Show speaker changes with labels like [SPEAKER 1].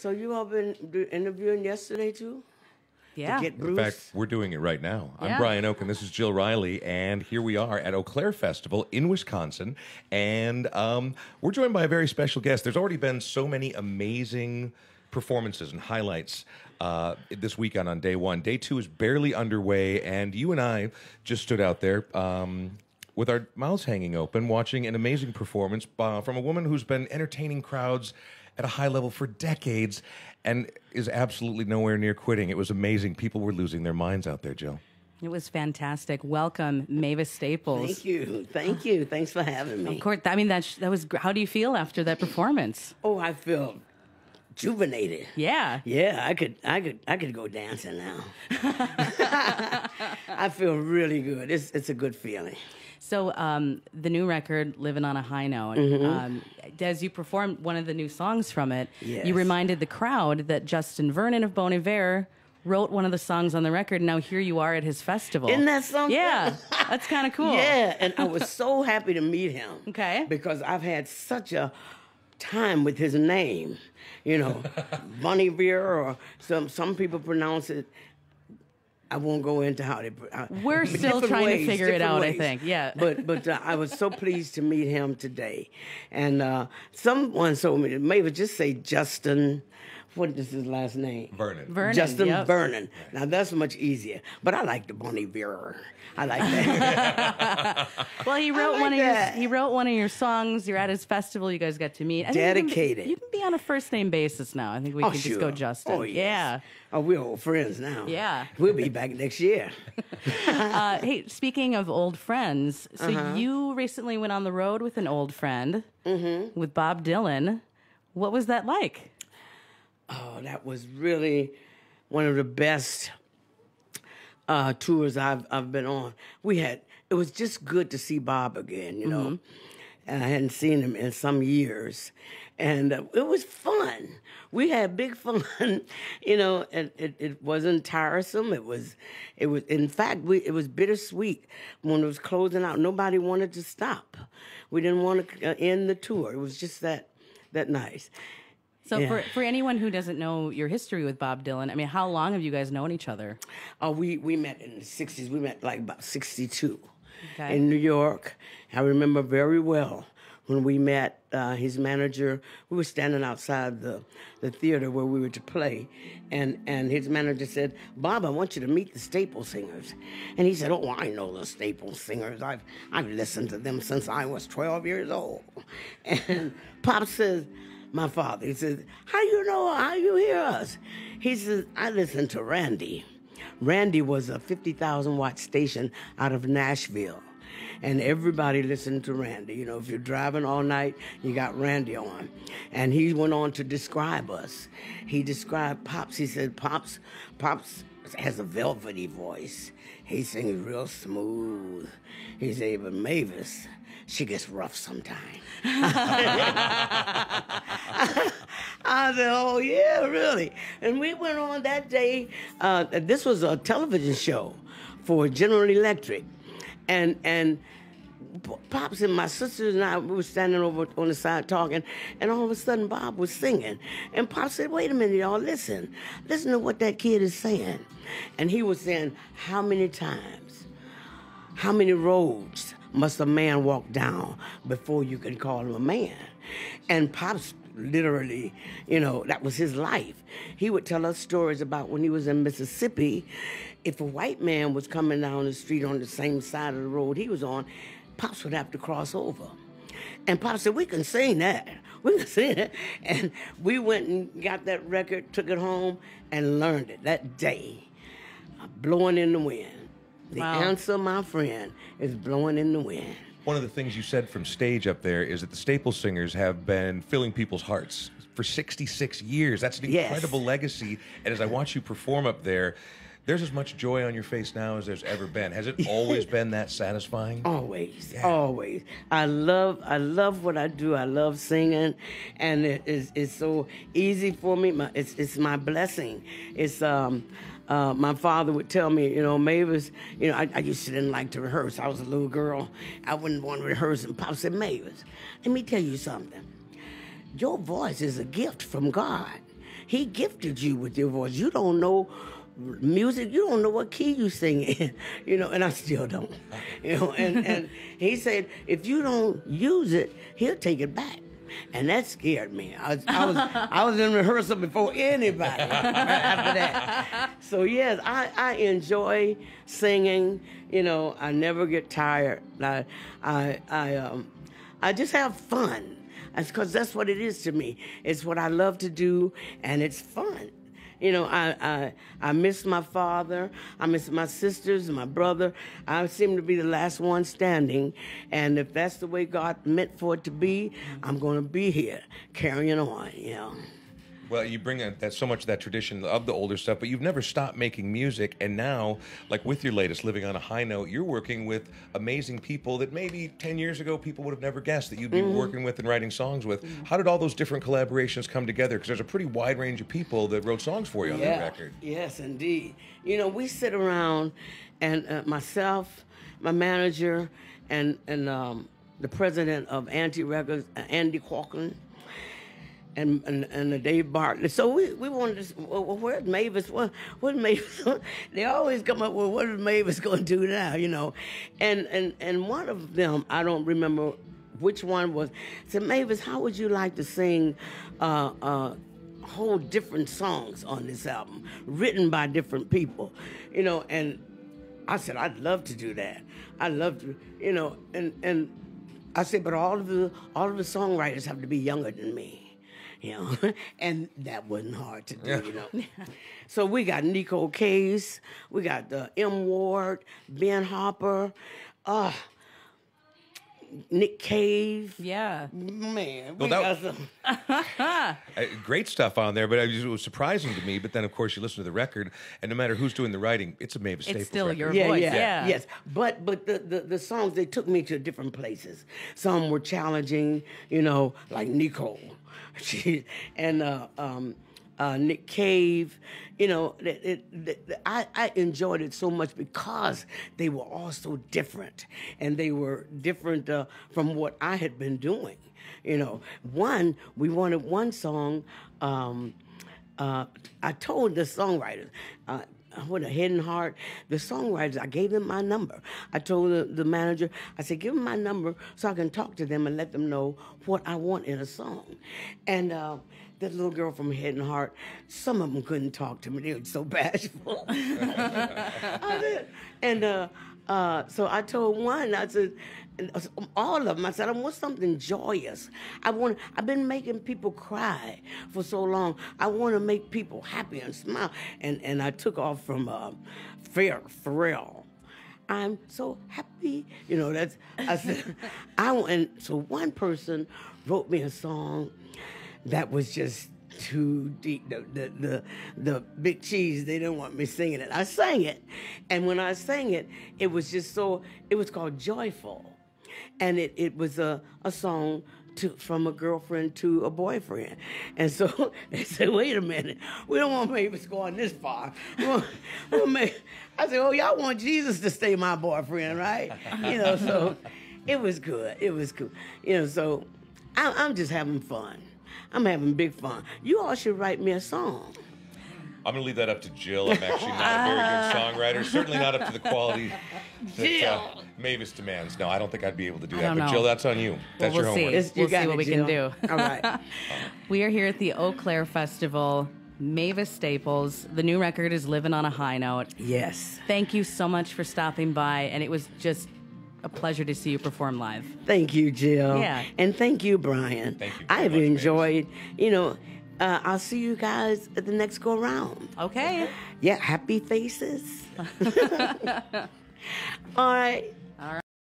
[SPEAKER 1] So you all been interviewing yesterday too?
[SPEAKER 2] Yeah.
[SPEAKER 1] To get
[SPEAKER 3] In
[SPEAKER 1] Bruce?
[SPEAKER 3] fact, we're doing it right now.
[SPEAKER 2] Yeah.
[SPEAKER 3] I'm Brian Oake, and this is Jill Riley, and here we are at Eaux Claires Festival in Wisconsin, and we're joined by a very special guest. There's already been so many amazing performances and highlights this weekend on day one. Day two is barely underway, and you and I just stood out there with our mouths hanging open, watching an amazing performance from a woman who's been entertaining crowds at a high level for decades and is absolutely nowhere near quitting. It was amazing. People were losing their minds out there, Jill.
[SPEAKER 2] It was fantastic. Welcome, Mavis Staples.
[SPEAKER 1] Thank you. Thank you. Thanks for having me.
[SPEAKER 2] Of course. I mean, that was. How do you feel after that performance?
[SPEAKER 1] Oh, I feel rejuvenated.
[SPEAKER 2] Yeah.
[SPEAKER 1] Yeah, I could go dancing now. I feel really good. It's a good feeling.
[SPEAKER 2] So the new record, "Living on a High Note," as you performed one of the new songs from it,
[SPEAKER 1] Yes.
[SPEAKER 2] you reminded the crowd that Justin Vernon of Bon Iver wrote one of the songs on the record. And now here you are at his festival.
[SPEAKER 1] Isn't that something?
[SPEAKER 2] Yeah, that's kind of cool.
[SPEAKER 1] Yeah, and I was so happy to meet him.
[SPEAKER 2] Okay.
[SPEAKER 1] Because I've had such a time with his name. You know, Bon Iver, or some people pronounce it. I won't go into how they.
[SPEAKER 2] We're still
[SPEAKER 1] different
[SPEAKER 2] trying to
[SPEAKER 1] ways,
[SPEAKER 2] figure it
[SPEAKER 1] different
[SPEAKER 2] out, I
[SPEAKER 1] ways.
[SPEAKER 2] think. Yeah.
[SPEAKER 1] But I was so pleased to meet him today, and someone told me maybe just say Justin. What is his last name?
[SPEAKER 3] Vernon.
[SPEAKER 2] Vernon,
[SPEAKER 1] Justin
[SPEAKER 2] yep.
[SPEAKER 1] Vernon. Now that's much easier. But I like the Bon Iver. I like that.
[SPEAKER 2] Well, he wrote
[SPEAKER 1] like
[SPEAKER 2] one of
[SPEAKER 1] that.
[SPEAKER 2] he wrote one of your songs. You're at his festival. You guys got to meet. I think
[SPEAKER 1] Dedicated.
[SPEAKER 2] You can be on a first name basis now. I think we
[SPEAKER 1] Oh,
[SPEAKER 2] can just
[SPEAKER 1] sure.
[SPEAKER 2] go Justin.
[SPEAKER 1] Oh, yes.
[SPEAKER 2] Yeah.
[SPEAKER 1] Oh, we're old friends now.
[SPEAKER 2] Yeah.
[SPEAKER 1] We'll be back next year.
[SPEAKER 2] Hey, speaking of old friends, so you recently went on the road with an old friend, with Bob Dylan. What was that like?
[SPEAKER 1] Oh, that was really one of the best tours I've been on. It was just good to see Bob again, you know. And I hadn't seen him in some years. And it was fun. We had big fun, you know, and it wasn't tiresome. It was in fact, it was bittersweet when it was closing out. Nobody wanted to stop. We didn't want to end the tour. It was just that nice.
[SPEAKER 2] So
[SPEAKER 1] Yeah.
[SPEAKER 2] for anyone who doesn't know your history with Bob Dylan, I mean, how long have you guys known each other?
[SPEAKER 1] We met in the 60s. We met like about 62
[SPEAKER 2] Okay.
[SPEAKER 1] in New York. I remember very well when we met his manager. We were standing outside the theater where we were to play, and his manager said, "Bob, I want you to meet the Staples singers." And he said, "Oh, I know the Staples singers. I've listened to them since I was 12 years old." And Pop says, my father, he says, how you hear us? He says, I listen to Randy. Randy was a 50,000 watt station out of Nashville. And everybody listened to Randy. You know, if you're driving all night, you got Randy on. And he went on to describe us. He described Pops. He said, Pops has a velvety voice. He sings real smooth. He said, but Mavis, she gets rough sometimes. I said, oh, yeah, really? And we went on that day. This was a television show for General Electric. And Pops and my sisters and I, we were standing over on the side talking, and all of a sudden Bob was singing. And Pop said, wait a minute, y'all, listen to what that kid is saying. And he was saying, how many times, how many roads must a man walk down before you can call him a man? And Pop's literally, you know, that was his life. He would tell us stories about when he was in Mississippi. If a white man was coming down the street on the same side of the road he was on, Pops would have to cross over. And Pop said, we can sing that. We can sing it. And we went and got that record, took it home, and learned it that day. Blowing in the wind. The answer, my friend, is blowing in the wind.
[SPEAKER 3] One of the things you said from stage up there is that the Staples singers have been filling people's hearts for 66 years. That's an incredible legacy. And as I watch you perform up there, there's as much joy on your face now as there's ever been. Has it always been that satisfying?
[SPEAKER 1] Always, always. I love what I do. I love singing, and it's so easy for me. It's my blessing. It's my father would tell me, you know, Mavis, you know, I used to didn't like to rehearse. I was a little girl. I wouldn't want to rehearse. And Pop said, Mavis, let me tell you something. Your voice is a gift from God. He gifted you with your voice. You don't know music, you don't know what key you sing in, and I still don't, and he said, if you don't use it, he'll take it back. And that scared me. I was in rehearsal before anybody after that. So yes, I enjoy singing. I never get tired. I just have fun. Because that's what it is to me. It's what I love to do, and it's fun. I miss my father. I miss my sisters and my brother. I seem to be the last one standing. And if that's the way God meant for it to be, I'm going to be here carrying on,
[SPEAKER 3] Well, you bring that so much of that tradition of the older stuff, but you've never stopped making music. And now, like with your latest, Living on a High Note, you're working with amazing people that maybe 10 years ago people would have never guessed that you'd be working with and writing songs with. How did all those different collaborations come together? Because there's a pretty wide range of people that wrote songs for you on that record.
[SPEAKER 1] Yes, indeed. We sit around, and myself, my manager, and the president of Anti Records, Andy Qualkin, and Dave Bartlett. So we wanted to, well, where's Mavis? What Mavis? They always come up with, what is Mavis going to do now, And one of them, I don't remember which one was, said, Mavis, how would you like to sing whole different songs on this album, written by different people, And I said, I'd love to do that. I'd love to, and I said, but all of the songwriters have to be younger than me. And that wasn't hard to do, So we got Nico Case, we got M. Ward, Ben Harper, Nick Cave.
[SPEAKER 2] Yeah.
[SPEAKER 1] Man,
[SPEAKER 3] Well,
[SPEAKER 1] we got some.
[SPEAKER 3] Great stuff on there, but it was surprising to me. But then, of course, you listen to the record, and no matter who's doing the writing, it's a Mavis Staples
[SPEAKER 2] It's still
[SPEAKER 3] record.
[SPEAKER 2] your voice. Yeah.
[SPEAKER 1] Yes. But the songs, they took me to different places. Some were challenging, like Nico. And Nick Cave, I enjoyed it so much because they were all so different, and they were different from what I had been doing. We wanted one song. I told the songwriters, with a hidden heart, the songwriters, I gave them my number. I told the manager, I said, give them my number so I can talk to them and let them know what I want in a song. And that little girl from Hidden Heart, some of them couldn't talk to me. They were so bashful. So I told one, I said, all of them, I said, I want something joyous. I've been making people cry for so long. I want to make people happy and smile. And I took off from Pharrell. I'm so happy. I said, and so one person wrote me a song that was just too deep. The Big Cheese, they didn't want me singing it. I sang it. And when I sang it, it was just it was called Joyful. And it was a song from a girlfriend to a boyfriend. And so they said, wait a minute, we don't want Mavis going this far. I said, oh, y'all want Jesus to stay my boyfriend, right? So it was good. It was cool. So I'm just having fun. I'm having big fun. You all should write me a song.
[SPEAKER 3] I'm going to leave that up to Jill. I'm actually not a very good songwriter. Certainly not up to the quality that Mavis demands. No, I don't think I'd be able to do that. But Jill, that's on you. That's your homework.
[SPEAKER 2] We'll see what we can do.
[SPEAKER 1] All right.
[SPEAKER 2] We are here at the Eaux Claires Festival. Mavis Staples. The new record is Living on a High Note.
[SPEAKER 1] Yes.
[SPEAKER 2] Thank you so much for stopping by, and it was just a pleasure to see you perform live.
[SPEAKER 1] Thank you, Jill.
[SPEAKER 2] Yeah.
[SPEAKER 1] And thank you, Brian.
[SPEAKER 3] Thank you.
[SPEAKER 1] I've enjoyed, I'll see you guys at the next go round.
[SPEAKER 2] Okay.
[SPEAKER 1] Yeah, happy faces. All right.
[SPEAKER 2] All right.